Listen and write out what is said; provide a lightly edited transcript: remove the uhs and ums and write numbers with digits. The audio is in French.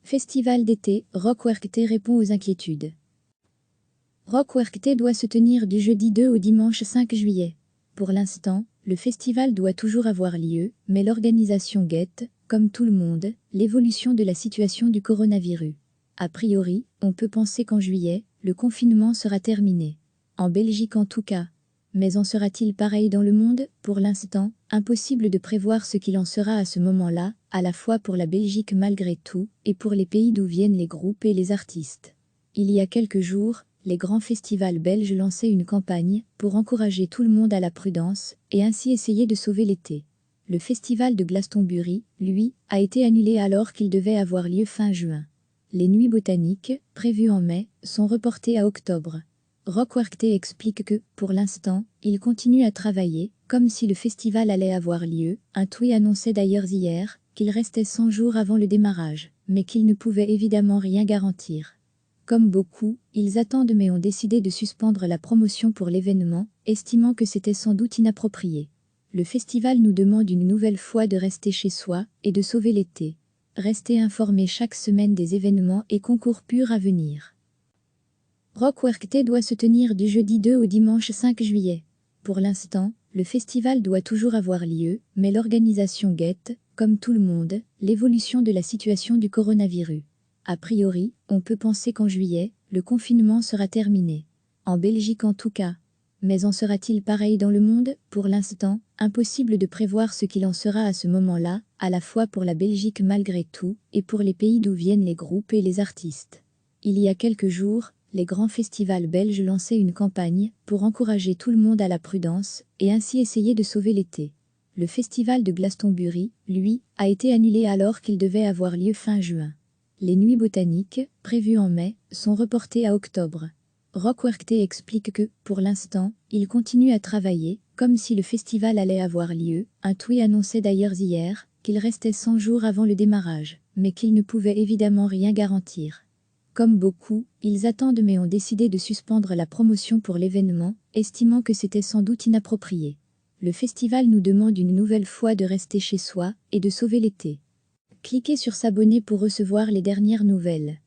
Festival d'été, Rock Werkté répond aux inquiétudes. Rock Werkté doit se tenir du jeudi 2 au dimanche 5 juillet. Pour l'instant, le festival doit toujours avoir lieu, mais l'organisation guette, comme tout le monde, l'évolution de la situation du coronavirus. A priori, on peut penser qu'en juillet, le confinement sera terminé. En Belgique en tout cas. Mais en sera-t-il pareil dans le monde? Pour l'instant, impossible de prévoir ce qu'il en sera à ce moment-là, à la fois pour la Belgique malgré tout, et pour les pays d'où viennent les groupes et les artistes. Il y a quelques jours, les grands festivals belges lançaient une campagne pour encourager tout le monde à la prudence et ainsi essayer de sauver l'été. Le festival de Glastonbury, lui, a été annulé alors qu'il devait avoir lieu fin juin. Les nuits botaniques, prévues en mai, sont reportées à octobre. Rock Werkté explique que, pour l'instant, il continue à travailler, comme si le festival allait avoir lieu. Un tweet annonçait d'ailleurs hier qu'il restait 100 jours avant le démarrage, mais qu'il ne pouvait évidemment rien garantir. Comme beaucoup, ils attendent mais ont décidé de suspendre la promotion pour l'événement, estimant que c'était sans doute inapproprié. Le festival nous demande une nouvelle fois de rester chez soi et de sauver l'été. Restez informés chaque semaine des événements et concours purs à venir. Rock Werkté doit se tenir du jeudi 2 au dimanche 5 juillet. Pour l'instant, le festival doit toujours avoir lieu, mais l'organisation guette, comme tout le monde, l'évolution de la situation du coronavirus. A priori, on peut penser qu'en juillet, le confinement sera terminé. En Belgique en tout cas. Mais en sera-t-il pareil dans le monde? Pour l'instant, impossible de prévoir ce qu'il en sera à ce moment-là, à la fois pour la Belgique malgré tout, et pour les pays d'où viennent les groupes et les artistes. Il y a quelques jours, les grands festivals belges lançaient une campagne pour encourager tout le monde à la prudence et ainsi essayer de sauver l'été. Le festival de Glastonbury, lui, a été annulé alors qu'il devait avoir lieu fin juin. Les nuits botaniques, prévues en mai, sont reportées à octobre. Rock Werkté explique que, pour l'instant, il continue à travailler, comme si le festival allait avoir lieu. Un tweet annonçait d'ailleurs hier qu'il restait 100 jours avant le démarrage, mais qu'il ne pouvait évidemment rien garantir. Comme beaucoup, ils attendent mais ont décidé de suspendre la promotion pour l'événement, estimant que c'était sans doute inapproprié. Le festival nous demande une nouvelle fois de rester chez soi et de sauver l'été. Cliquez sur s'abonner pour recevoir les dernières nouvelles.